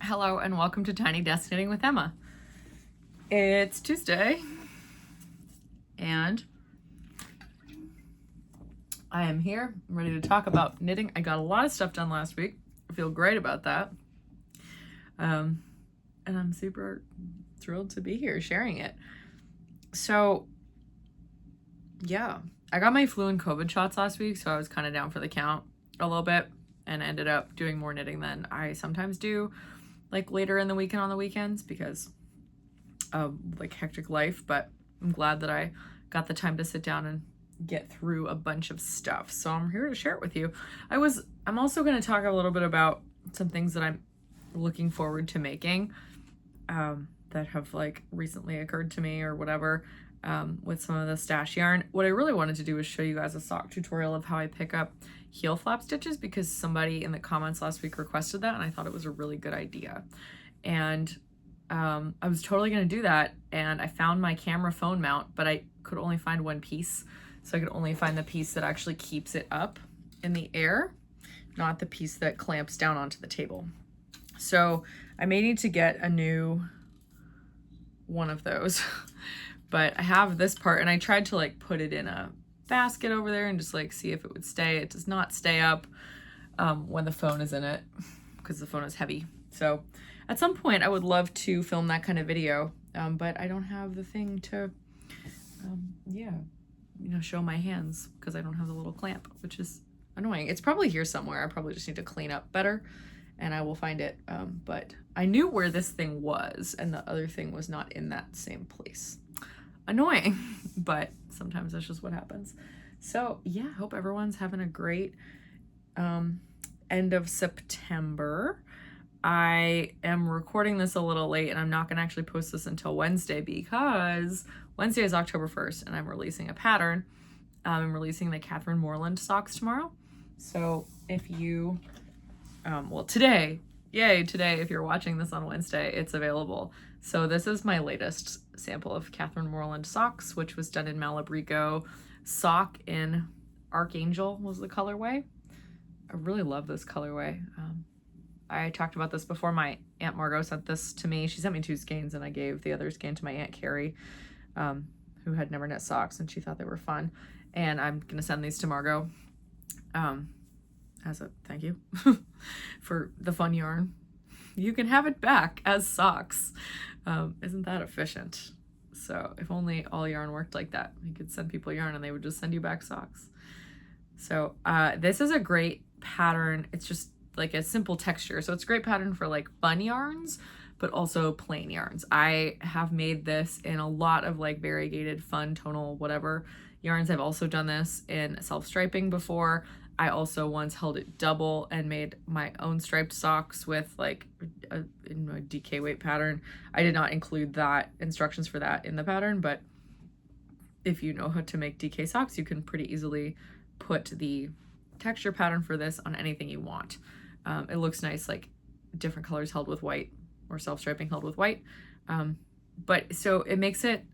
Hello and welcome to Tiny Desk Knitting with Emma. It's Tuesday and I am here. I'm ready to talk about knitting. I got a lot of stuff done last week. I feel great about that. And I'm super thrilled to be here sharing it. So yeah, I got my flu and COVID shots last week, so I was kind of down for the count a little bit and ended up doing more knitting than I sometimes do, like later in the week and on the weekends because of like hectic life. But I'm glad that I got the time to sit down and get through a bunch of stuff. So I'm here to share it with you. I'm also going to talk a little bit about some things that I'm looking forward to making that have like recently occurred to me or whatever. With some of the stash yarn. What I really wanted to do was show you guys a sock tutorial of how I pick up heel flap stitches because somebody in the comments last week requested that and I thought it was a really good idea. And I was totally going to do that, and I found my camera phone mount, but I could only find one piece. So I could only find the piece that actually keeps it up in the air, not the piece that clamps down onto the table. So I may need to get a new one of those. But I have this part, and I tried to like put it in a basket over there and just like see if it would stay. It does not stay up when the phone is in it because the phone is heavy. So at some point I would love to film that kind of video, but I don't have the thing to, show my hands because I don't have the little clamp, which is annoying. It's probably here somewhere. I probably just need to clean up better and I will find it. But I knew where this thing was and the other thing was not in that same place. Annoying, but sometimes that's just what happens. So yeah, hope everyone's having a great end of September. I am recording this a little late and I'm not going to actually post this until Wednesday because Wednesday is October 1st and I'm releasing a pattern. I'm releasing the Catherine Moreland socks tomorrow. So if you, today, if you're watching this on Wednesday, it's available. So this is my latest sample of Catherine Moreland socks, which was done in Malabrigo. Sock in Archangel was the colorway. I really love this colorway. I talked about this before. My Aunt Margot sent this to me. She sent me 2 skeins and I gave the other skein to my Aunt Carrie, who had never knit socks and she thought they were fun. And I'm going to send these to Margot as a thank you for the fun yarn. You can have it back as socks. Isn't that efficient? So if only all yarn worked like that. You could send people yarn and they would just send you back socks. So this is a great pattern. It's just like a simple texture. So it's a great pattern for like fun yarns, but also plain yarns. I have made this in a lot of like variegated, fun, tonal, whatever yarns. I've also done this in self-striping before. I also once held it double and made my own striped socks with like in my DK weight pattern. I did not include that instructions for that in the pattern, but if you know how to make DK socks, you can pretty easily put the texture pattern for this on anything you want. It looks nice, like different colors held with white or self-striping held with white. But so it makes it,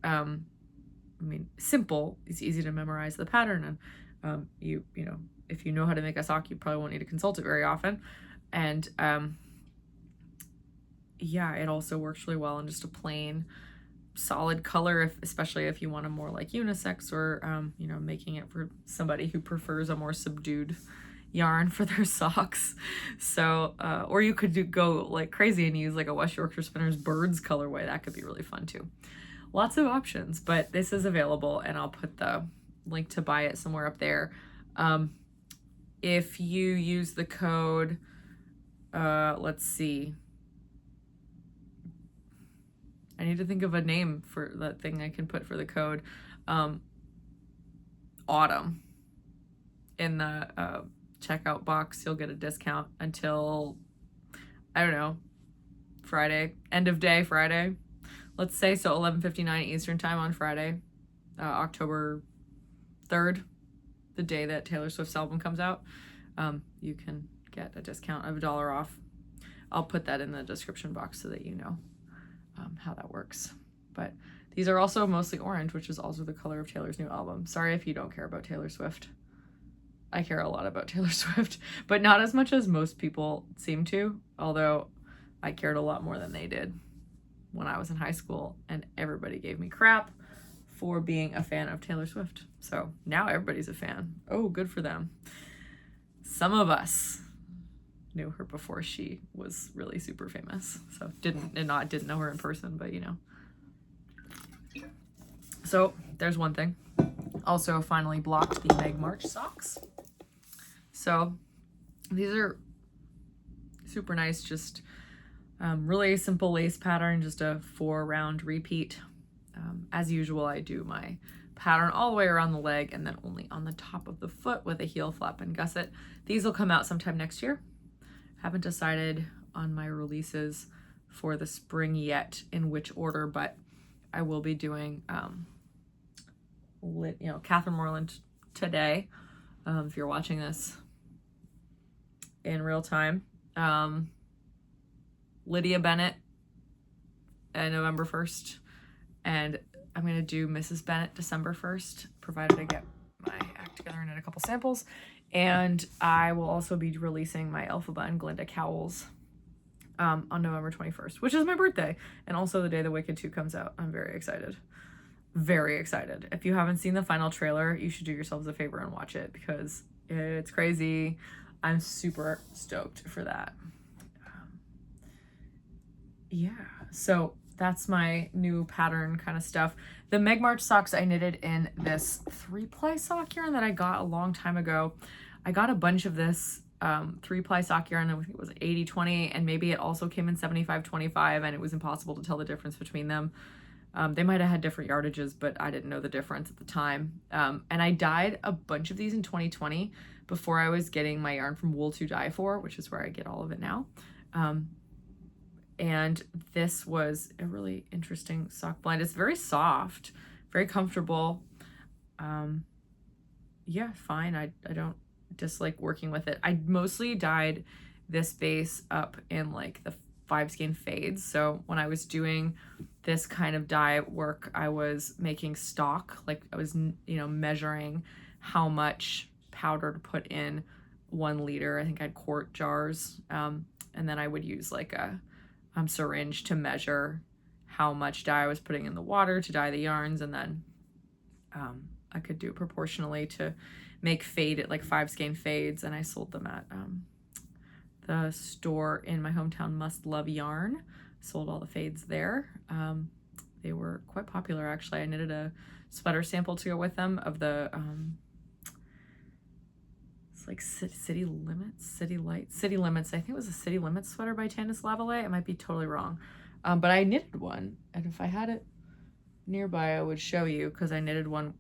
simple. It's easy to memorize the pattern, and if you know how to make a sock, you probably won't need to consult it very often. And it also works really well in just a plain solid color, especially if you want a more like unisex or making it for somebody who prefers a more subdued yarn for their socks. So or you could go like crazy and use like a West Yorkshire Spinners Birds colorway. That could be really fun too. Lots of options, but this is available and I'll put the link to buy it somewhere up there. If you use the code, let's see, I need to think of a name for that thing I can put for the code, autumn, in the checkout box, you'll get a discount until, I don't know, Friday, end of day Friday, let's say, so 11:59 Eastern time on Friday, October 3rd, the day that Taylor Swift's album comes out. You can get a discount of $1 off. I'll put that in the description box so that you know how that works. But these are also mostly orange, which is also the color of Taylor's new album. Sorry if you don't care about Taylor Swift. I care a lot about Taylor Swift, but not as much as most people seem to, although I cared a lot more than they did when I was in high school, and everybody gave me crap for being a fan of Taylor Swift. So now everybody's a fan. Oh, good for them. Some of us knew her before she was really super famous. So didn't know her in person, but you know. So there's one thing. Also finally blocked the Meg March socks. So these are super nice, just really simple lace pattern, just a 4-round repeat. As usual, I do my pattern all the way around the leg and then only on the top of the foot with a heel flap and gusset. These will come out sometime next year. Haven't decided on my releases for the spring yet in which order, but I will be doing Catherine Moreland today, if you're watching this in real time. Lydia Bennett November 1st, and I'm going to do Mrs. Bennett December 1st, provided I get my act together and a couple samples. And I will also be releasing my Elphaba and Glinda Cowls on November 21st, which is my birthday, and also the day The Wicked 2 comes out. I'm very excited. Very excited. If you haven't seen the final trailer, you should do yourselves a favor and watch it because it's crazy. I'm super stoked for that. Yeah, so that's my new pattern kind of stuff. The Meg March socks I knitted in this 3-ply sock yarn that I got a long time ago. I got a bunch of this 3-ply sock yarn. I think it was 80-20, and maybe it also came in 75-25, and it was impossible to tell the difference between them. They might have had different yardages, but I didn't know the difference at the time. And I dyed a bunch of these in 2020 before I was getting my yarn from Wool to Dye For, which is where I get all of it now. And this was a really interesting sock blend. It's very soft, very comfortable. Yeah, fine. I don't dislike working with it. I mostly dyed this base up in like the 5-skein fades. So when I was doing this kind of dye work, I was making stock, like I was, measuring how much powder to put in 1 liter. I think I had quart jars. And then I would use like a syringe to measure how much dye I was putting in the water to dye the yarns, and then I could do it proportionally to make fade at like 5-skein fades, and I sold them at the store in my hometown, Must Love Yarn. Sold all the fades there. They were quite popular actually. I knitted a sweater sample to go with them of the it's like City Limits. I think it was a City Limits sweater by Tandis Lavallee. I might be totally wrong. But I knitted one, and if I had it nearby, I would show you, because I knitted one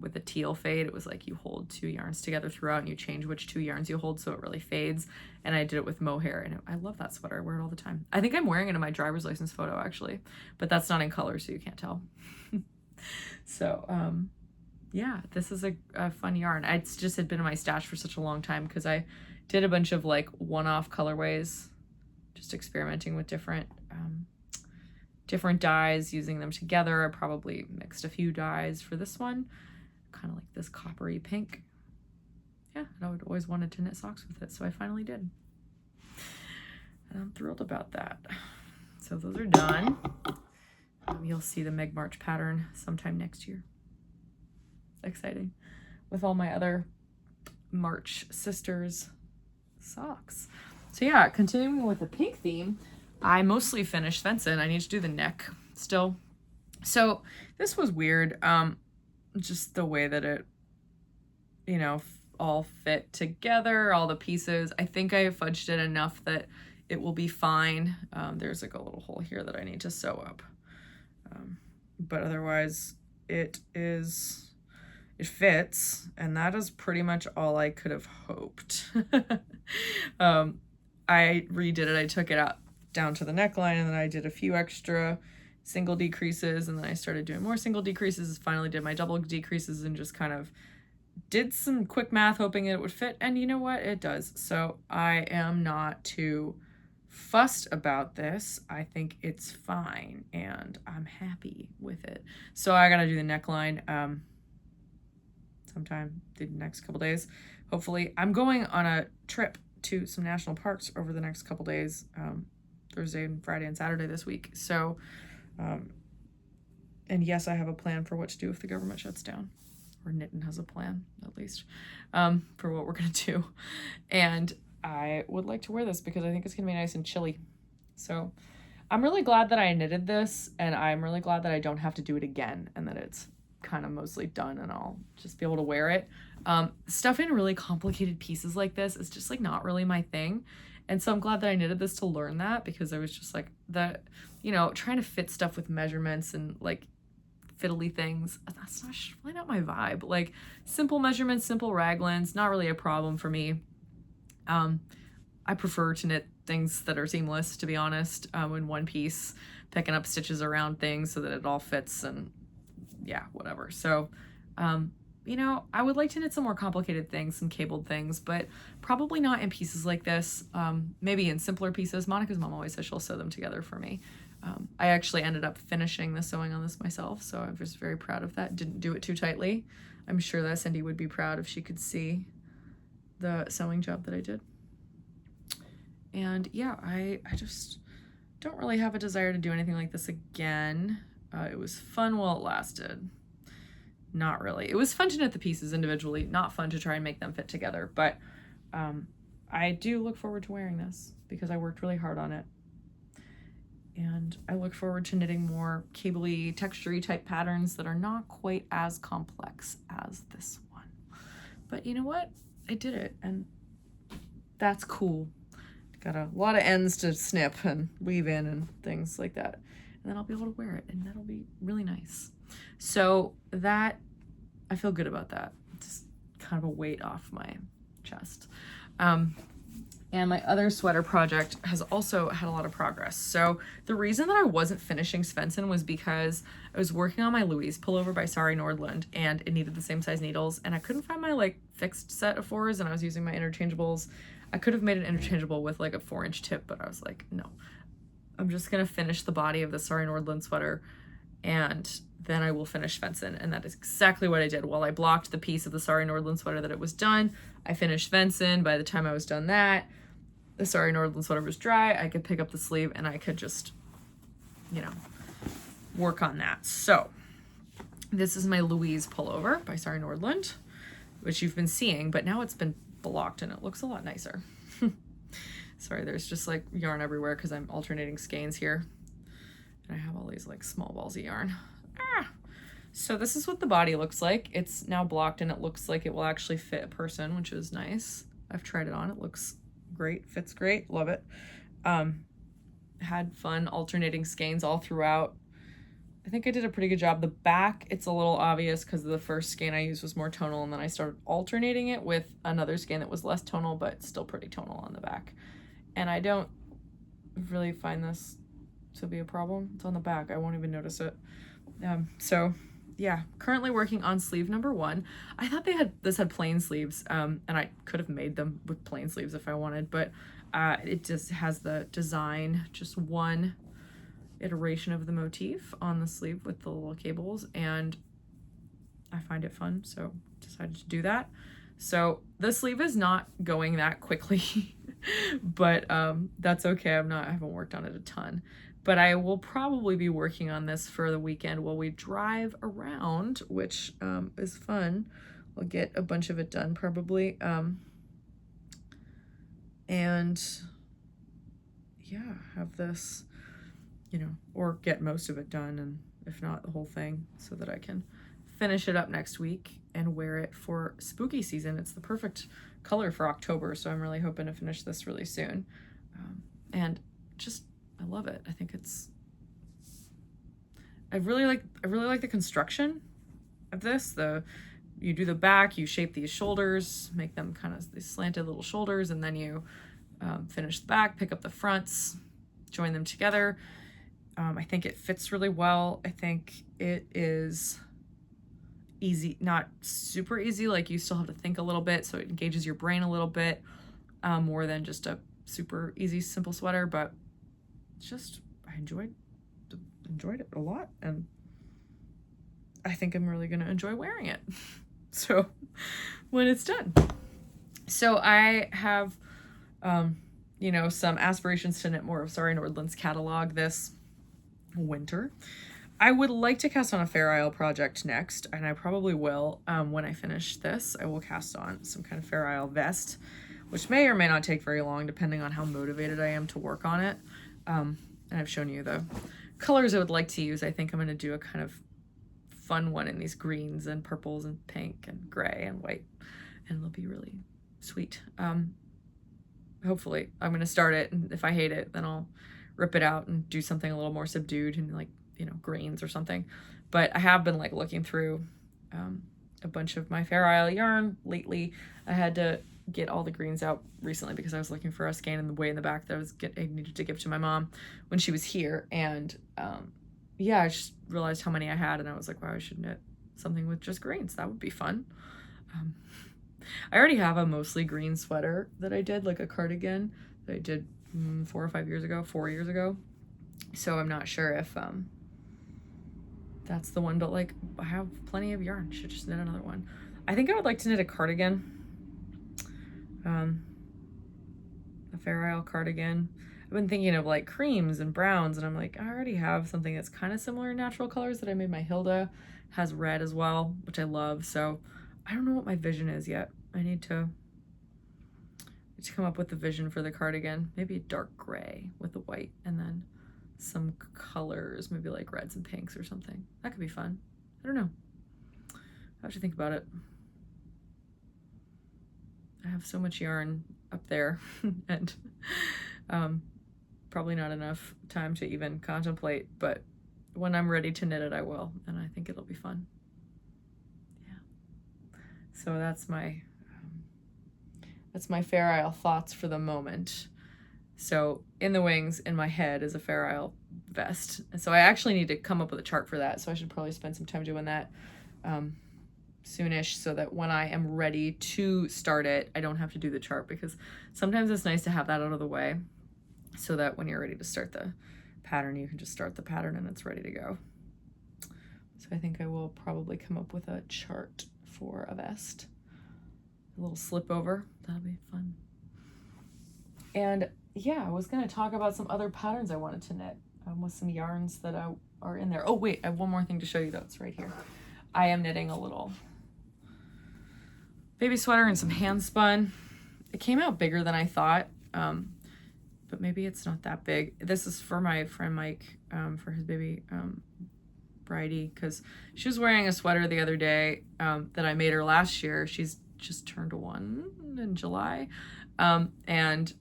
with a teal fade. It was like you hold 2 yarns together throughout, and you change which 2 yarns you hold so it really fades. And I did it with mohair, and I love that sweater. I wear it all the time. I think I'm wearing it in my driver's license photo, actually, but that's not in color, so you can't tell. So, yeah, this is a fun yarn. It's just had been in my stash for such a long time because I did a bunch of like one-off colorways, just experimenting with different dyes, using them together. I probably mixed a few dyes for this one, kind of like this coppery pink. Yeah, and I would always wanted to knit socks with it, so I finally did. And I'm thrilled about that. So those are done. You'll see the Meg March pattern sometime next year. Exciting, with all my other March sisters socks. So yeah, continuing with the pink theme, I mostly finished Svensson. I need to do the neck still. So this was weird, just the way that it, all fit together, all the pieces. I think I fudged it enough that it will be fine. There's like a little hole here that I need to sew up, but otherwise it fits, and that is pretty much all I could have hoped. I redid it. I took it out down to the neckline, and then I did a few extra single decreases, and then I started doing more single decreases, finally did my double decreases, and just kind of did some quick math hoping it would fit, and you know what? It does. So I am not too fussed about this. I think it's fine, and I'm happy with it. So I gotta do the neckline sometime the next couple days. Hopefully. I'm going on a trip to some national parks over the next couple days Thursday and Friday and Saturday this week. So, and yes, I have a plan for what to do if the government shuts down, or Knitting has a plan, at least, for what we're going to do. And I would like to wear this because I think it's going to be nice and chilly. So I'm really glad that I knitted this, and I'm really glad that I don't have to do it again, and that it's kind of mostly done and I'll just be able to wear it. Stuff in really complicated pieces like this is just like not really my thing. And so I'm glad that I knitted this to learn that, because I was just like that, you know, trying to fit stuff with measurements and like fiddly things. That's not really not my vibe. Like simple measurements, simple raglans, not really a problem for me. I prefer to knit things that are seamless, to be honest, in one piece, picking up stitches around things so that it all fits, and yeah, whatever. So, you know, I would like to knit some more complicated things, some cabled things, but probably not in pieces like this. Maybe in simpler pieces. Monica's mom always says she'll sew them together for me. I actually ended up finishing the sewing on this myself, so I was very proud of that. Didn't do it too tightly. I'm sure that Cindy would be proud if she could see the sewing job that I did. And yeah, I just don't really have a desire to do anything like this again. It was fun while it lasted. Not really. It was fun to knit the pieces individually, not fun to try and make them fit together. But I do look forward to wearing this because I worked really hard on it. And I look forward to knitting more cable-y, texture-y type patterns that are not quite as complex as this one. But you know what? I did it, and that's cool. Got a lot of ends to snip and weave in and things like that. And then I'll be able to wear it, and that'll be really nice. So that, I feel good about that. Just kind of a weight off my chest. And my other sweater project has also had a lot of progress. So the reason that I wasn't finishing Svensson was because I was working on my Louise pullover by Sari Nordlund, and it needed the same size needles, and I couldn't find my like fixed set of 4s, and I was using my interchangeables. I could have made an interchangeable with like a 4-inch tip, but I was like, no, I'm just gonna finish the body of the Sari Nordlund sweater, and then I will finish Svensson. And that is exactly what I did. While I blocked the piece of the Sari Nordlund sweater that it was done, I finished Svensson. By the time I was done that, the Sari Nordlund sweater was dry. I could pick up the sleeve and I could just, you know, work on that. So this is my Louise pullover by Sari Nordlund, which you've been seeing, but now it's been blocked and it looks a lot nicer. Sorry, there's just like yarn everywhere because I'm alternating skeins here. And I have all these like small balls of yarn. So this is what the body looks like. It's now blocked and it looks like it will actually fit a person, which is nice. I've tried it on. It looks great, fits great, love it. Had fun alternating skeins all throughout. I think I did a pretty good job. The back, it's a little obvious because the first skein I used was more tonal, and then I started alternating it with another skein that was less tonal but still pretty tonal on the back. And I don't really find this to be a problem. It's on the back, I won't even notice it. So yeah, currently working on sleeve number 1. I thought this had plain sleeves, and I could have made them with plain sleeves if I wanted, but it just has the design, just one iteration of the motif on the sleeve with the little cables, and I find it fun, so decided to do that. So the sleeve is not going that quickly, but that's okay. I haven't worked on it a ton. But I will probably be working on this for the weekend while we drive around, which is fun. I'll get a bunch of it done probably. And yeah, have this, you know, or get most of it done, and if not the whole thing, so that I can finish it up next week and wear it for spooky season. It's the perfect color for October, so I'm really hoping to finish this really soon. And just, I love it. I think it's, I really like the construction of this. You do the back, you shape these shoulders, make them kind of these slanted little shoulders, and then you finish the back, pick up the fronts, join them together. I think it fits really well. I think it is easy, not super easy, like you still have to think a little bit, so it engages your brain a little bit more than just a super easy, simple sweater, but it's just, I enjoyed it a lot, and I think I'm really gonna enjoy wearing it. So when it's done. So I have you know, some aspirations to knit more of Sari Nordland's catalog this winter. I would like to cast on a Fair Isle project next, and I probably will. When I finish this, I will cast on some kind of Fair Isle vest, which may or may not take very long depending on how motivated I am to work on it. And I've shown you the colors I would like to use. I think I'm going to do a kind of fun one in these greens and purples and pink and gray and white, and it'll be really sweet. Hopefully I'm going to start it, and if I hate it, then I'll rip it out and do something a little more subdued and like, you know, greens or something. But I have been like looking through a bunch of my Fair Isle yarn lately. I had to get all the greens out recently because I was looking for a skein in the way in the back that I needed to give to my mom when she was here. And yeah, I just realized how many I had, and I was like, wow, I should knit something with just greens. That would be fun. I already have a mostly green sweater that I did, like a cardigan that I did 4 years ago. So I'm not sure if that's the one, but like I have plenty of yarn. Should just knit another one. I think I would like to knit a cardigan, a Fair Isle cardigan. I've been thinking of like creams and browns, and I'm like, I already have something that's kind of similar in natural colors that I made my Hilda. Has red as well, which I love. So I don't know what my vision is yet. I need to come up with the vision for the cardigan. Maybe a dark gray with the white, and then some colors, maybe like reds and pinks or something. That could be fun. I don't know. I have to think about it. I have so much yarn up there and probably not enough time to even contemplate, but when I'm ready to knit it, I will, and I think it'll be fun. Yeah. So that's my Fair Isle thoughts for the moment. So in the wings, in my head, is a Fair Isle vest. And so I actually need to come up with a chart for that. So I should probably spend some time doing that soonish, so that when I am ready to start it, I don't have to do the chart, because sometimes it's nice to have that out of the way so that when you're ready to start the pattern, you can just start the pattern and it's ready to go. So I think I will probably come up with a chart for a vest. A little slip over. That'll be fun. And yeah, I was going to talk about some other patterns I wanted to knit with some yarns that are in there. Oh, wait, I have one more thing to show you, though. It's right here. I am knitting a little baby sweater and some hand spun. It came out bigger than I thought, but maybe it's not that big. This is for my friend Mike, for his baby Bridie, because she was wearing a sweater the other day that I made her last year. She's just turned 1 in July, and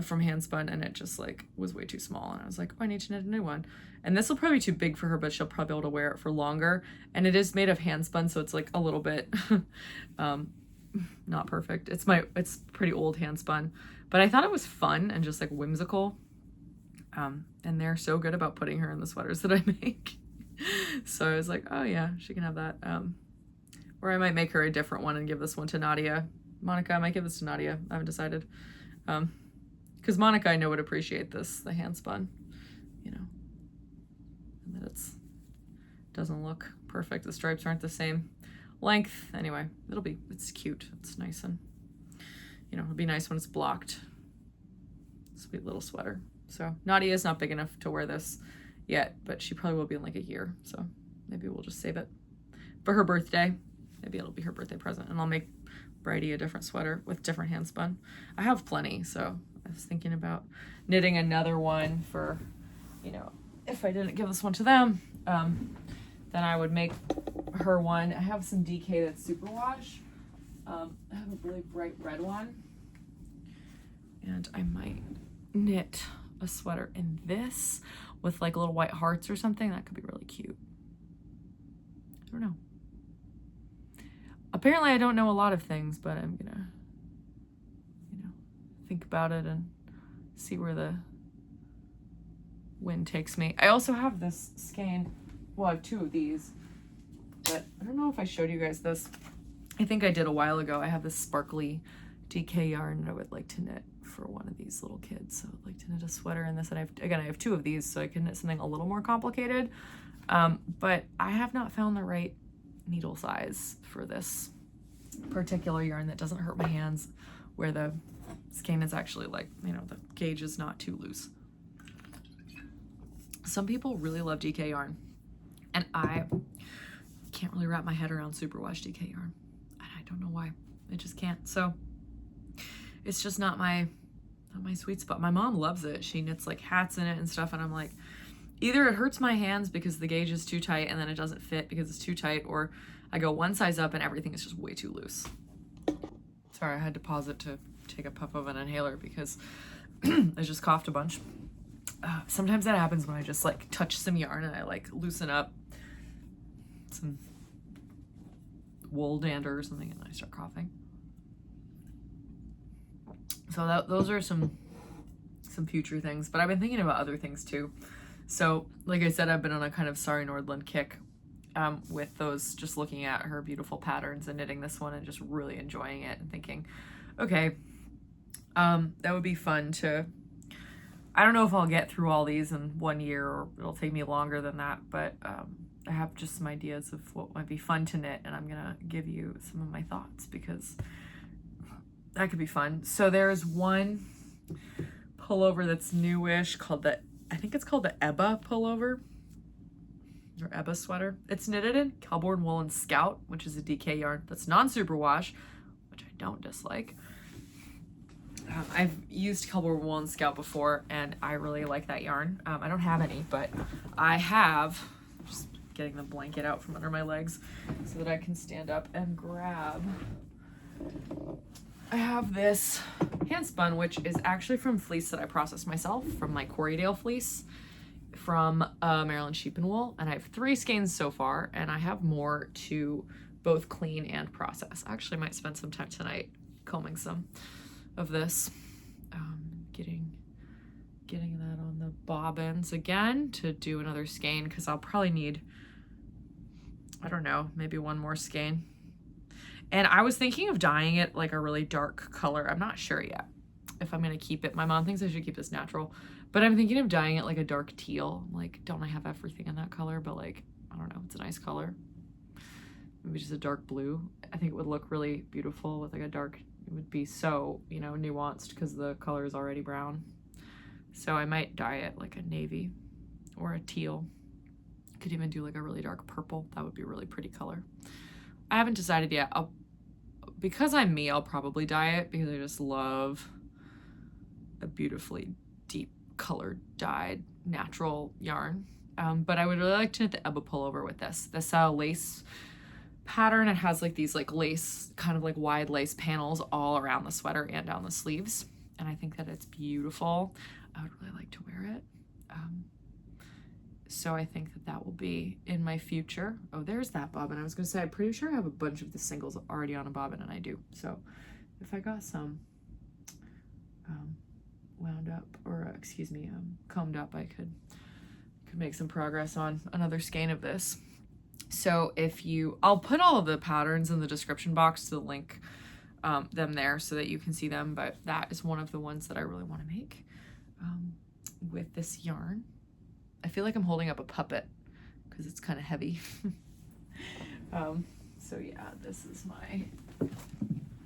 from Handspun, and it just like was way too small, and I was like, oh, I need to knit a new one. And this will probably be too big for her, but she'll probably be able to wear it for longer. And it is made of handspun, so it's like a little bit not perfect. It's pretty old handspun, but I thought it was fun and just like whimsical. And they're so good about putting her in the sweaters that I make. So I was like, oh yeah, she can have that. Or I might make her a different one and give this one to Nadia. Monica, I might give this to Nadia. I haven't decided. Because Monica, I know, would appreciate this, the handspun, you know, and that doesn't look perfect. The stripes aren't the same length. Anyway, it's cute. It's nice, and, you know, it'll be nice when it's blocked. Sweet little sweater. So Nadia is not big enough to wear this yet, but she probably will be in like a year. So maybe we'll just save it for her birthday. Maybe it'll be her birthday present, and I'll make Bridie a different sweater with different handspun. I have plenty, so I was thinking about knitting another one for, you know, if I didn't give this one to them, then I would make her one. I have some DK that's superwash. I have a really bright red one, and I might knit a sweater in this with like little white hearts or something. That could be really cute. I don't know. Apparently I don't know a lot of things, but I'm gonna, you know, think about it and see where the wind takes me. I also have this skein. Well, I have 2 of these, but I don't know if I showed you guys this. I think I did a while ago. I have this sparkly DK yarn that I would like to knit for one of these little kids. So I'd like to knit a sweater in this, and I have 2 of these, so I can knit something a little more complicated. But I have not found the right needle size for this particular yarn that doesn't hurt my hands, where the skein is actually like, you know, the gauge is not too loose. Some people really love DK yarn, and I can't really wrap my head around superwash DK yarn. And I don't know why. I just can't. So it's just not my sweet spot. My mom loves it. She knits like hats in it and stuff, and I'm like, either it hurts my hands because the gauge is too tight and then it doesn't fit because it's too tight, or I go one size up and everything is just way too loose. Sorry, I had to pause it to take a puff of an inhaler because I just coughed a bunch. Sometimes that happens when I just like touch some yarn and I like loosen up some wool dander or something and I start coughing. So those are some future things, but I've been thinking about other things too. So like I said, I've been on a kind of Sari Nordlund kick with those, just looking at her beautiful patterns and knitting this one and just really enjoying it and thinking, okay, that would be fun to, I don't know if I'll get through all these in 1 year or it'll take me longer than that, but I have just some ideas of what might be fun to knit, and I'm gonna give you some of my thoughts because that could be fun. So there's one pullover that's newish called I think it's called the Ebba pullover or Ebba sweater. It's knitted in Kelbourne Woolen Scout, which is a DK yarn that's non-superwash, which I don't dislike. I've used Kelbourne Woolen Scout before and I really like that yarn. I don't have any, but I have, just getting the blanket out from under my legs so that I can stand up and grab. I have this hand spun, which is actually from fleece that I processed myself, from my Corriedale fleece from Maryland Sheep and Wool, and I have 3 skeins so far, and I have more to both clean and process. I actually might spend some time tonight combing some of this, getting that on the bobbins again to do another skein, because I'll probably need, I don't know, maybe 1 more skein. And I was thinking of dyeing it like a really dark color. I'm not sure yet if I'm gonna keep it. My mom thinks I should keep this natural, but I'm thinking of dyeing it like a dark teal. Like, don't I have everything in that color? But like, I don't know, it's a nice color. Maybe just a dark blue. I think it would look really beautiful with like a dark, it would be so, you know, nuanced because the color is already brown. So I might dye it like a navy or a teal. Could even do like a really dark purple. That would be a really pretty color. I haven't decided yet. Because I'm me, I'll probably dye it because I just love a beautifully deep colored dyed natural yarn. But I would really like to knit the Ebba pullover with this lace pattern. It has like these like lace, kind of like wide lace panels all around the sweater and down the sleeves. And I think that it's beautiful. I would really like to wear it. So I think that will be in my future. Oh, there's that bobbin. I was gonna say, I'm pretty sure I have a bunch of the singles already on a bobbin, and I do. So if I got some wound up, or excuse me, combed up, I could make some progress on another skein of this. So I'll put all of the patterns in the description box to link them there so that you can see them, but that is one of the ones that I really want to make with this yarn. I feel like I'm holding up a puppet because it's kind of heavy. So yeah, this is my,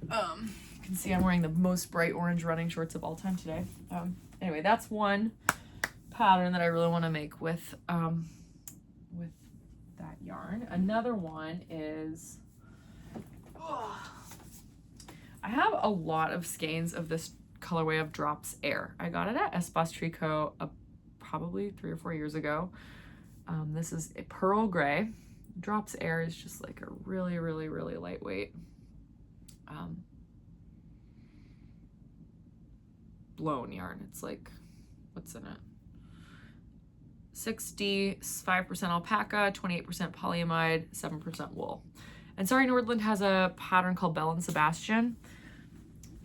you can see I'm wearing the most bright orange running shorts of all time today. Anyway, that's one pattern that I really want to make with that yarn. Another one is, I have a lot of skeins of this colorway of Drops Air. I got it at Espace Tricot probably 3 or 4 years ago. This is a pearl gray. Drops Air is just like a really, really, really lightweight blown yarn. It's like, what's in it? 65% alpaca, 28% polyamide, 7% wool. And Sari Nordlund has a pattern called Belle and Sebastian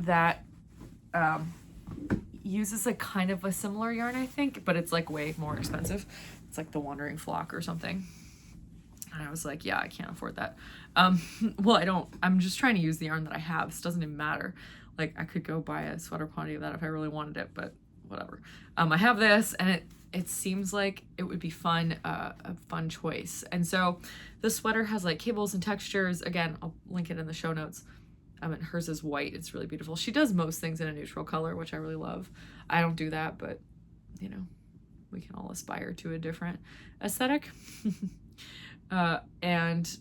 that uses a kind of a similar yarn, I think, but it's like way more expensive. It's like the Wandering Flock or something. And I was like, yeah, I can't afford that. Well, I'm just trying to use the yarn that I have. This doesn't even matter. Like, I could go buy a sweater quantity of that if I really wanted it, but whatever. I have this, and it seems like it would be fun, a fun choice. And so the sweater has like cables and textures. Again, I'll link it in the show notes. Hers is white. It's really beautiful. She does most things in a neutral color, which I really love. I don't do that, but you know, we can all aspire to a different aesthetic. And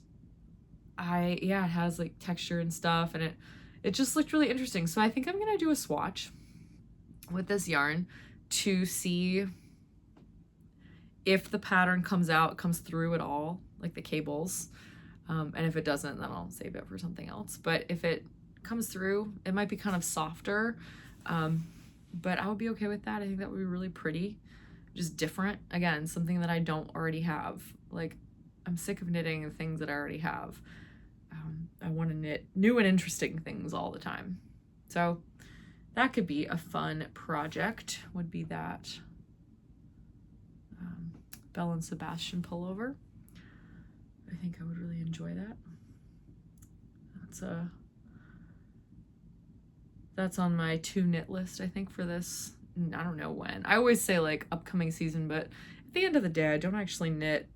it has like texture and stuff, and it just looked really interesting. So I think I'm gonna do a swatch with this yarn to see if the pattern comes through at all, like the cables. And if it doesn't, then I'll save it for something else. But if it comes through, it might be kind of softer. But I would be okay with that. I think that would be really pretty. Just different. Again, something that I don't already have. Like, I'm sick of knitting the things that I already have. I want to knit new and interesting things all the time. So that could be a fun project, would be that Belle and Sebastian pullover. I think I would really enjoy that. That's on my to knit list, I think, for this. I don't know when. I always say like upcoming season, but at the end of the day, I don't actually knit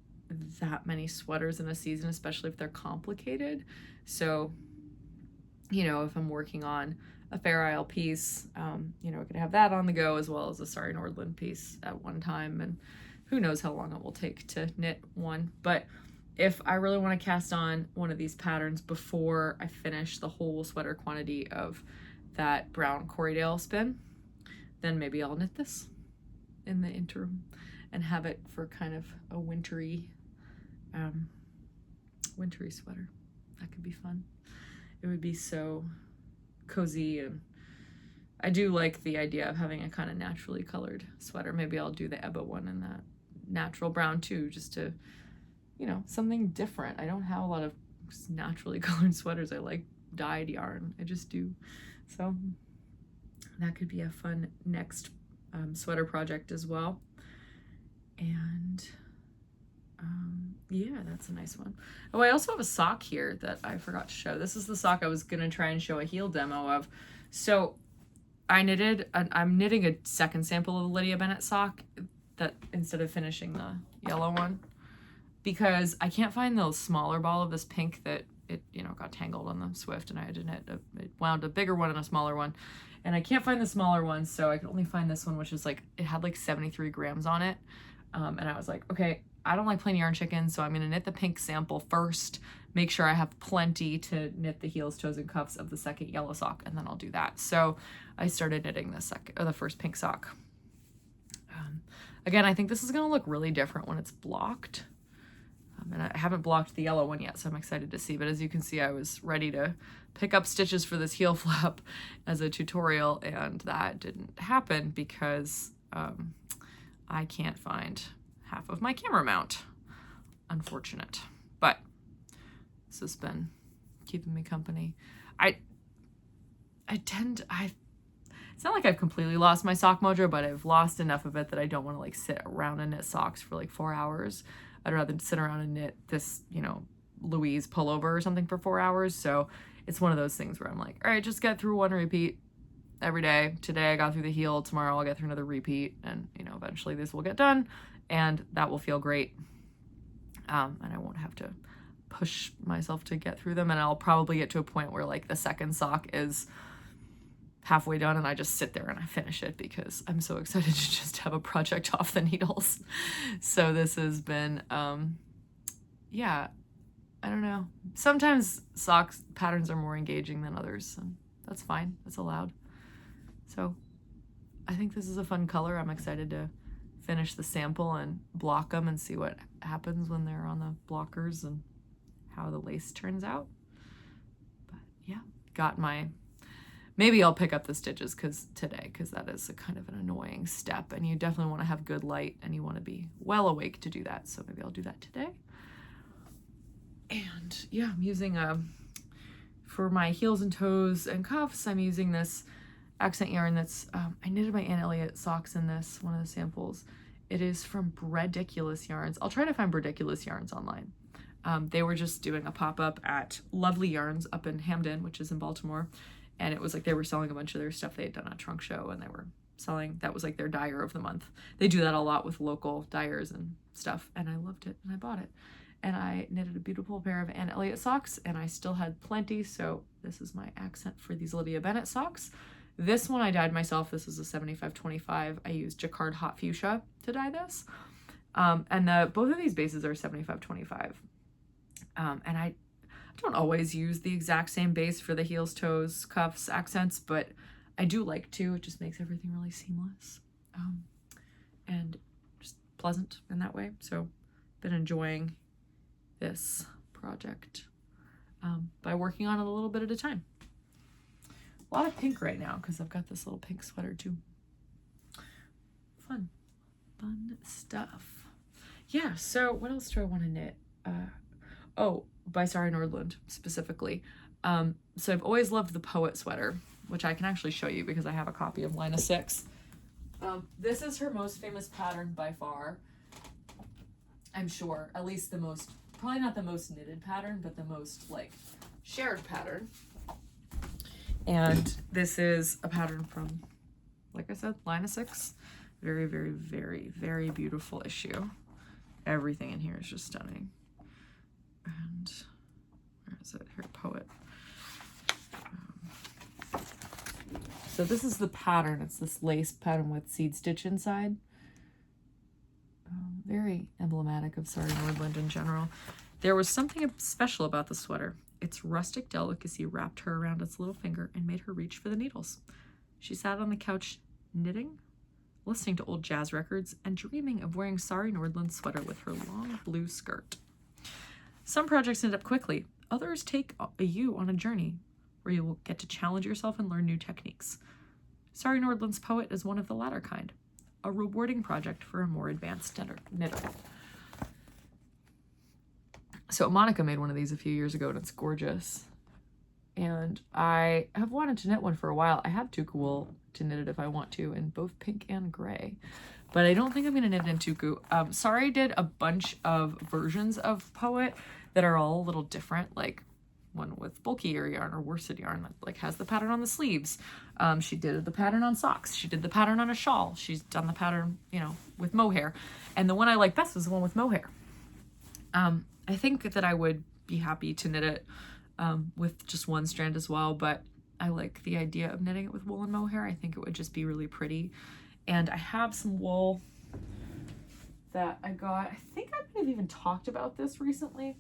that many sweaters in a season, especially if they're complicated. So, you know, if I'm working on a Fair Isle piece, you know, I could have that on the go as well as a Sari Nordland piece at one time, and who knows how long it will take to knit one. But if I really want to cast on one of these patterns before I finish the whole sweater quantity of that brown Corriedale spin, then maybe I'll knit this in the interim and have it for kind of a wintry sweater. That could be fun. It would be so cozy, and I do like the idea of having a kind of naturally colored sweater. Maybe I'll do the Ebba one in that natural brown too, just to, you know, something different. I don't have a lot of naturally colored sweaters. I like dyed yarn. I just do. So that could be a fun next sweater project as well. And yeah, that's a nice one. Oh, I also have a sock here that I forgot to show. This is the sock I was gonna try and show a heel demo of. So I'm knitting a second sample of the Lydia Bennett sock that instead of finishing the yellow one, because I can't find the smaller ball of this pink that it, you know, got tangled on the Swift, and I had to knit it wound a bigger one and a smaller one, and I can't find the smaller one, so I could only find this one, which is like, it had like 73 grams on it. And I was like, okay, I don't like plain yarn chicken, so I'm gonna knit the pink sample first, make sure I have plenty to knit the heels, toes, and cuffs of the second yellow sock, and then I'll do that. So I started knitting the first pink sock. Again, I think this is gonna look really different when it's blocked. And I haven't blocked the yellow one yet, so I'm excited to see. But as you can see, I was ready to pick up stitches for this heel flap as a tutorial, and that didn't happen because I can't find half of my camera mount. Unfortunate. But this has been keeping me company. It's not like I've completely lost my sock mojo, but I've lost enough of it that I don't want to like sit around and knit socks for like 4 hours. I'd rather sit around and knit this, you know, Louise pullover or something for 4 hours. So it's one of those things where I'm like, all right, just get through one repeat every day. Today I got through the heel, tomorrow I'll get through another repeat, and you know, eventually this will get done and that will feel great. And I won't have to push myself to get through them, and I'll probably get to a point where like the second sock is halfway done and I just sit there and I finish it because I'm so excited to just have a project off the needles. So this has been, yeah, I don't know. Sometimes socks patterns are more engaging than others, and that's fine. That's allowed. So I think this is a fun color. I'm excited to finish the sample and block them and see what happens when they're on the blockers and how the lace turns out. But yeah, got my... Maybe I'll pick up the stitches today, because that is a kind of an annoying step, and you definitely want to have good light and you want to be well awake to do that. So maybe I'll do that today. And yeah, I'm using for my heels and toes and cuffs, I'm using this accent yarn that's, I knitted my Anne Elliott socks in this, one of the samples. It is from Brediculous Yarns. I'll try to find Brediculous Yarns online. They were just doing a pop-up at Lovely Yarns up in Hamden, which is in Baltimore. And it was like they were selling a bunch of their stuff they had done at Trunk Show, and they were selling, that was like their dyer of the month. They do that a lot with local dyers and stuff, and I loved it and I bought it. and I knitted a beautiful pair of Anne Elliot socks, and I still had plenty, so this is my accent for these Lydia Bennett socks. This one I dyed myself. This is a 75/25. I used Jacquard Hot Fuchsia to dye this. And both of these bases are 75/25. And I don't always use the exact same base for the heels, toes, cuffs, accents, but I do like to. It just makes everything really seamless and just pleasant in that way. So been enjoying this project by working on it a little bit at a time. A lot of pink right now because I've got this little pink sweater too. Fun stuff. Yeah, so what else do I want to knit? By Sari Nordlund specifically. So I've always loved the Poet sweater, which I can actually show you because I have a copy of Line of 6. This is her most famous pattern by far. I'm sure, at least the most, probably not the most knitted pattern, but the most like shared pattern. And this is a pattern from, like I said, Line of 6. Very, very, very, very beautiful issue. Everything in here is just stunning. And where is it? Here, Poet. So this is the pattern. It's this lace pattern with seed stitch inside. Very emblematic of Sari Nordlund in general. There was something special about the sweater. Its rustic delicacy wrapped her around its little finger and made her reach for the needles. She sat on the couch knitting, listening to old jazz records, and dreaming of wearing Sari Nordlund's sweater with her long blue skirt. Some projects end up quickly. Others take you on a journey where you will get to challenge yourself and learn new techniques. Sari Nordlund's Poet is one of the latter kind, a rewarding project for a more advanced knitter. So Monica made one of these a few years ago, and it's gorgeous. And I have wanted to knit one for a while. I have tuku wool to knit it if I want to, in both pink and gray. But I don't think I'm going to knit it in tuku. Sari did a bunch of versions of Poet that are all a little different, like one with bulkier yarn or worsted yarn that like has the pattern on the sleeves. She did the pattern on socks. She did the pattern on a shawl. She's done the pattern, you know, with mohair. And the one I like best was the one with mohair. I think that I would be happy to knit it with just one strand as well, but I like the idea of knitting it with wool and mohair. I think it would just be really pretty. And I have some wool that I got. I think I might have even talked about this recently.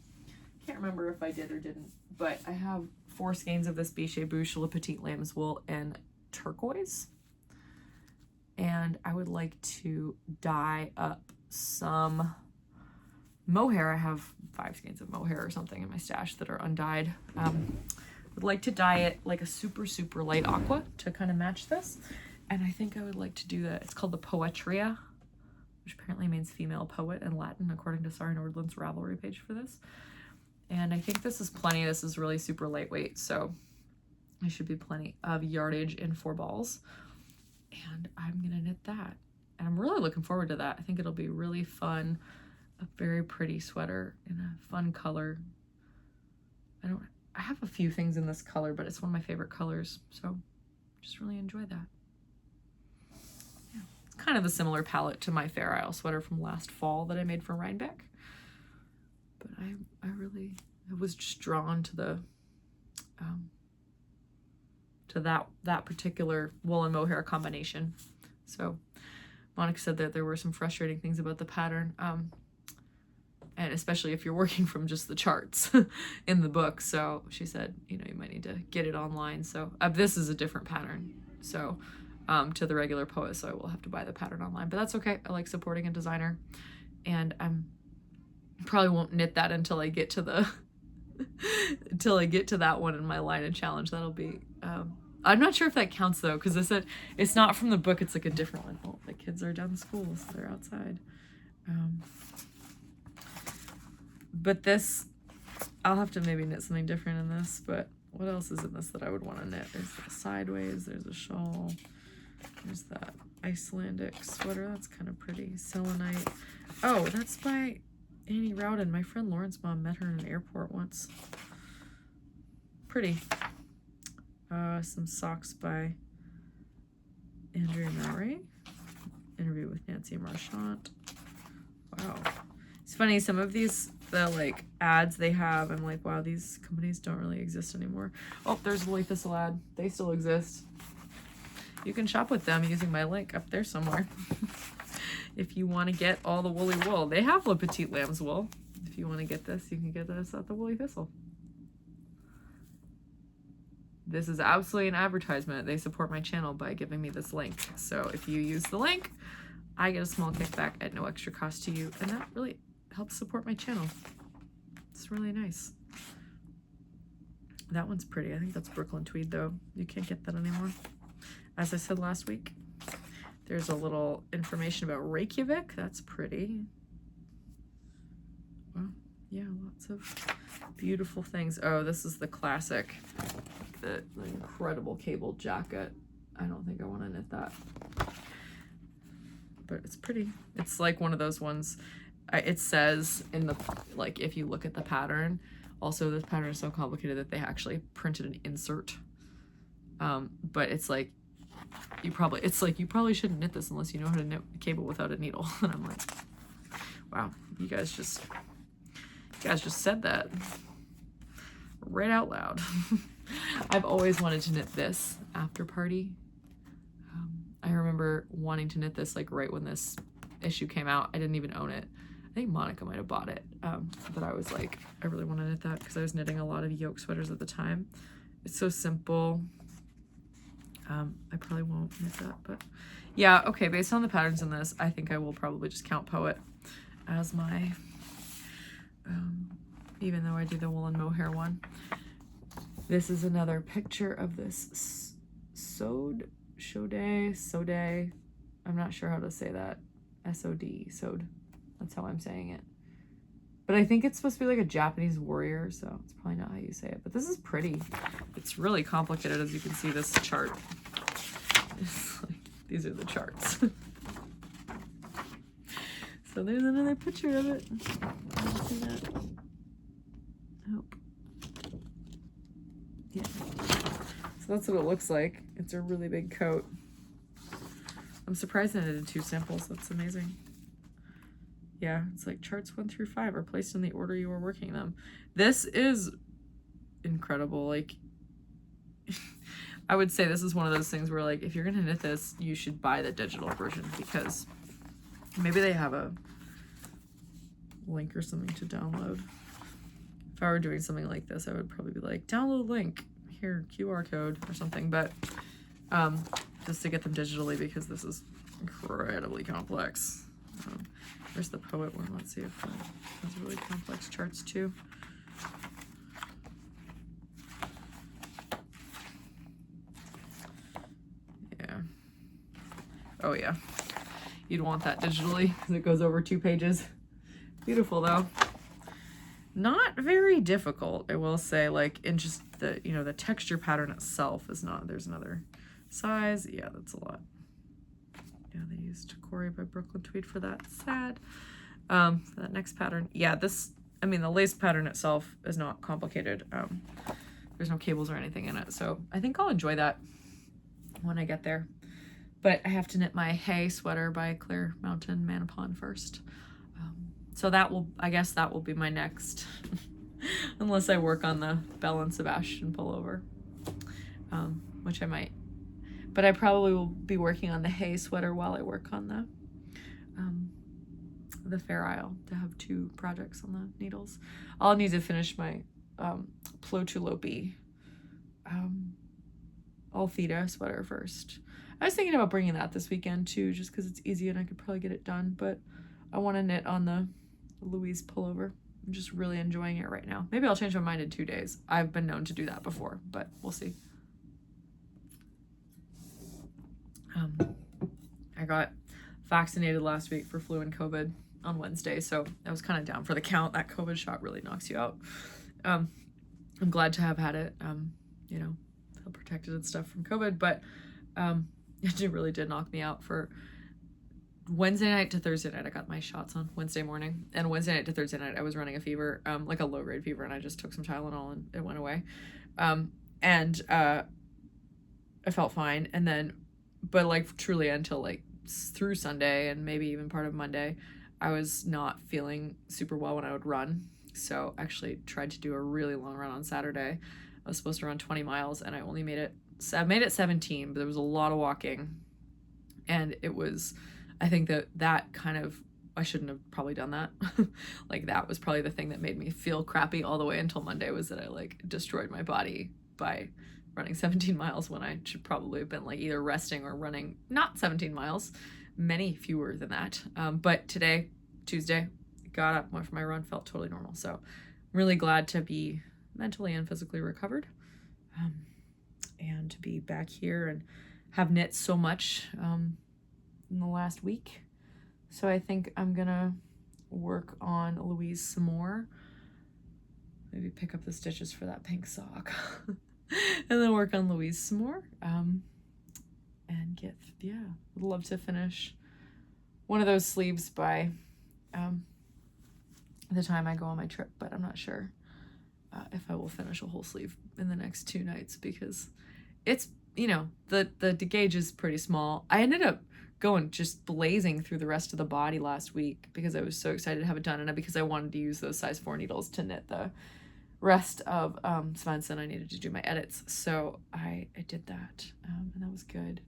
Can't remember if I did or didn't, but I have 4 skeins of this Biche Bouche Le Petit Lambs wool in turquoise. And I would like to dye up some mohair. I have 5 skeins of mohair or something in my stash that are undyed. Would like to dye it like a super, super light aqua to kind of match this. And I think I would like to do that. It's called the Poetria, which apparently means female poet in Latin, according to Sari Nordlund's Ravelry page for this. And I think this is plenty. This is really super lightweight, so there should be plenty of yardage in 4 balls. And I'm gonna knit that. And I'm really looking forward to that. I think it'll be really fun. A very pretty sweater in a fun color. I have a few things in this color, but it's one of my favorite colors, so just really enjoy that. Yeah, it's kind of a similar palette to my Fair Isle sweater from last fall that I made for Rhinebeck. But I was just drawn to the that particular wool and mohair combination. So Monica said that there were some frustrating things about the pattern, and especially if you're working from just the charts in the book. So she said, you know, you might need to get it online. So this is a different pattern, so to the regular Poet, so I will have to buy the pattern online, but that's okay. I like supporting a designer, and probably won't knit that until I get to the that one in my line of challenge. That'll be I'm not sure if that counts though, because I said it's not from the book, it's like a different one. Oh, the kids are down to school, so they're outside. But this, I'll have to maybe knit something different in this, but what else is in this that I would want to knit? There's the sideways, there's a shawl, there's that Icelandic sweater, that's kind of pretty. Selenite. Oh, that's by Annie Rowden. My friend Lauren's mom met her in an airport once. Pretty. Some socks by Andrea Murray. Interview with Nancy Marchant. Wow. It's funny, some of these the like ads they have, I'm like, wow, these companies don't really exist anymore. Oh, there's Woolly Thistle ad. They still exist. You can shop with them using my link up there somewhere. If you want to get all the woolly wool. They have Le Petit Lamb's wool. If you want to get this, you can get this at the Woolly Thistle. This is absolutely an advertisement. They support my channel by giving me this link. So if you use the link, I get a small kickback at no extra cost to you. And that really helps support my channel. It's really nice. That one's pretty. I think that's Brooklyn Tweed though. You can't get that anymore. As I said last week, there's a little information about Reykjavik. That's pretty. Well, yeah, lots of beautiful things. Oh, this is the classic, the incredible cable jacket. I don't think I want to knit that, but it's pretty. It's like one of those ones. It says in the, like, if you look at the pattern, also this pattern is so complicated that they actually printed an insert. But it's like, you probably shouldn't knit this unless you know how to knit a cable without a needle. And I'm like, wow, you guys just said that right out loud. I've always wanted to knit this After Party. I remember wanting to knit this like right when this issue came out. I didn't even own it. I think Monica might have bought it. But I was like, I really want to knit that because I was knitting a lot of yoke sweaters at the time. It's so simple. I probably won't knit that, but yeah, okay, based on the patterns in this, I think I will probably just count Poet as my, even though I do the woolen mohair one. This is another picture of this Sode, I'm not sure how to say that, S-O-D, Sode, that's how I'm saying it. But I think it's supposed to be like a Japanese warrior, so it's probably not how you say it. But this is pretty. It's really complicated, as you can see this chart. Like, these are the charts. So there's another picture of it. See that? Hope. Yeah. So that's what it looks like. It's a really big coat. I'm surprised I did 2 samples. That's amazing. Yeah, it's like charts 1 through 5 are placed in the order you are working them. This is incredible. Like, I would say this is one of those things where, like, if you're gonna knit this, you should buy the digital version because maybe they have a link or something to download. If I were doing something like this, I would probably be like, download link, here, QR code or something, but just to get them digitally because this is incredibly complex. There's the Poet one. Let's see if that has really complex charts too. Yeah. Oh yeah. You'd want that digitally because it goes over 2 pages. Beautiful though. Not very difficult, I will say, like in just the, you know, the texture pattern itself is not, there's another size. Yeah, that's a lot. Yeah, they used Corey by Brooklyn Tweed for that. Sad. For that next pattern. Yeah, this, I mean, the lace pattern itself is not complicated. There's no cables or anything in it. So I think I'll enjoy that when I get there. But I have to knit my Hay sweater by Clear Mountain Manapon first. So that will, I guess that will be my next, unless I work on the Belle and Sebastian pullover, which I might. But I probably will be working on the Hay sweater while I work on the Fair Isle to have 2 projects on the needles. I'll need to finish my Plotulopi Altheta sweater first. I was thinking about bringing that this weekend too, just because it's easy and I could probably get it done, but I want to knit on the Louise pullover. I'm just really enjoying it right now. Maybe I'll change my mind in 2 days. I've been known to do that before, but we'll see. I got vaccinated last week for flu and COVID on Wednesday, so I was kind of down for the count. That COVID shot really knocks you out. I'm glad to have had it, you know, feel protected and stuff from COVID, but it really did knock me out. For Wednesday night to Thursday night, I got my shots on Wednesday morning, and Wednesday night to Thursday night, I was running a fever, like a low-grade fever, and I just took some Tylenol and it went away. I felt fine, and then, but like truly until like through Sunday and maybe even part of Monday, I was not feeling super well when I would run. So actually tried to do a really long run on Saturday. I was supposed to run 20 miles and I only made it 17, but there was a lot of walking. And it was, I think that kind of, I shouldn't have probably done that. Like that was probably the thing that made me feel crappy all the way until Monday, was that I like destroyed my body by running 17 miles when I should probably have been like either resting or running not 17 miles, many fewer than that. But today, Tuesday, got up, went for my run, felt totally normal. So I'm really glad to be mentally and physically recovered, and to be back here and have knit so much in the last week. So I think I'm gonna work on Louise some more. Maybe pick up the stitches for that pink sock. And then work on Louise some more. And would love to finish one of those sleeves by the time I go on my trip, but I'm not sure if I will finish a whole sleeve in the next 2 nights, because it's, the gauge is pretty small. I ended up going just blazing through the rest of the body last week because I was so excited to have it done, and because I wanted to use those size 4 needles to knit the rest of Svensson. I needed to do my edits, so I did that, and that was good.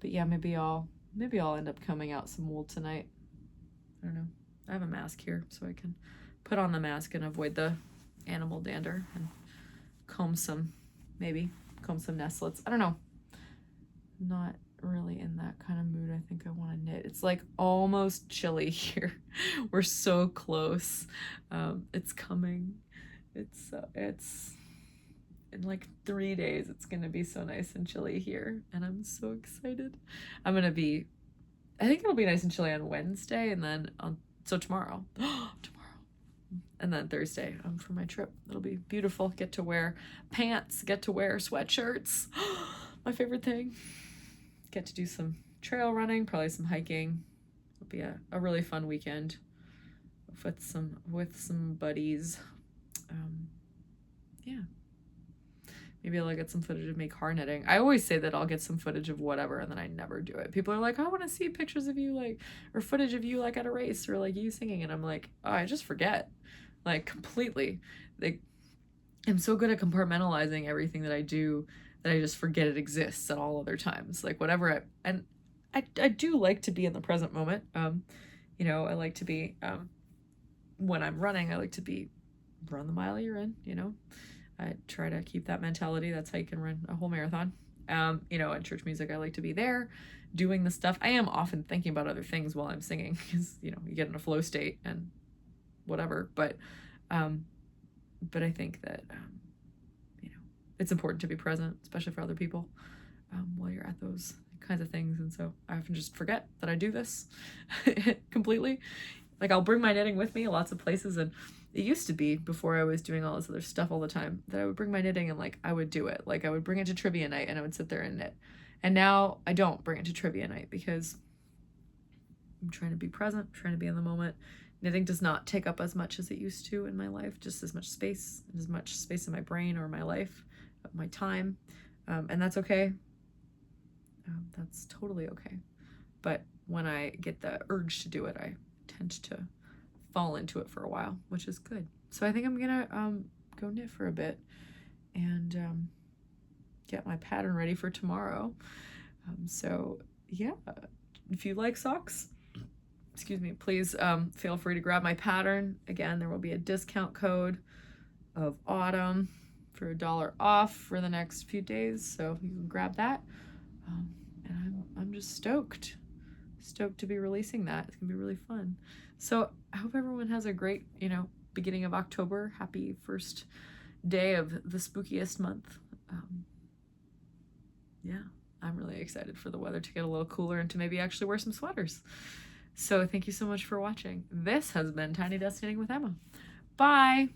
But yeah, maybe I'll end up combing out some wool tonight. I don't know. I have a mask here, so I can put on the mask and avoid the animal dander and comb some nestlets. I don't know. I'm not really in that kind of mood. I think I want to knit. It's like almost chilly here. We're so close. It's coming. It's in like 3 days. It's gonna be so nice and chilly here, and I'm so excited. I think it'll be nice and chilly on Wednesday, and then tomorrow. And then Thursday for my trip. It'll be beautiful. Get to wear pants, get to wear sweatshirts. My favorite thing. Get to do some trail running, probably some hiking. It'll be a really fun weekend with some buddies. Yeah. Maybe I'll get some footage of me car knitting. I always say that I'll get some footage of whatever, and then I never do it. People are like, I want to see pictures of you, or footage of you, at a race, or, you singing. And I'm like, oh, I just forget, completely. I'm so good at compartmentalizing everything that I do that I just forget it exists at all other times. Whatever. I do like to be in the present moment. I like to be, when I'm running, I like to run the mile you're in, I try to keep that mentality. That's how you can run a whole marathon. At church music, I like to be there doing the stuff. I am often thinking about other things while I'm singing because, you get in a flow state and whatever. But I think that, it's important to be present, especially for other people, while you're at those kinds of things. And so I often just forget that I do this completely. I'll bring my knitting with me lots of places, and it used to be, before I was doing all this other stuff all the time, that I would bring my knitting and I would do it. I would bring it to trivia night and I would sit there and knit. And now I don't bring it to trivia night because I'm trying to be present, trying to be in the moment. Knitting does not take up as much as it used to in my life, just as much space in my brain or my life, my time. And that's okay. That's totally okay. But when I get the urge to do it, I tend to fall into it for a while, which is good. So I think I'm gonna go knit for a bit and get my pattern ready for tomorrow. So yeah, if you like socks, please feel free to grab my pattern. Again, there will be a discount code of autumn for $1 off for the next few days, so you can grab that. And I'm just stoked to be releasing that. It's gonna be really fun. So I hope everyone has a great, beginning of October. Happy first day of the spookiest month. Yeah, I'm really excited for the weather to get a little cooler and to maybe actually wear some sweaters. So thank you so much for watching. This has been Tiny Desk Knitting with Emma. Bye.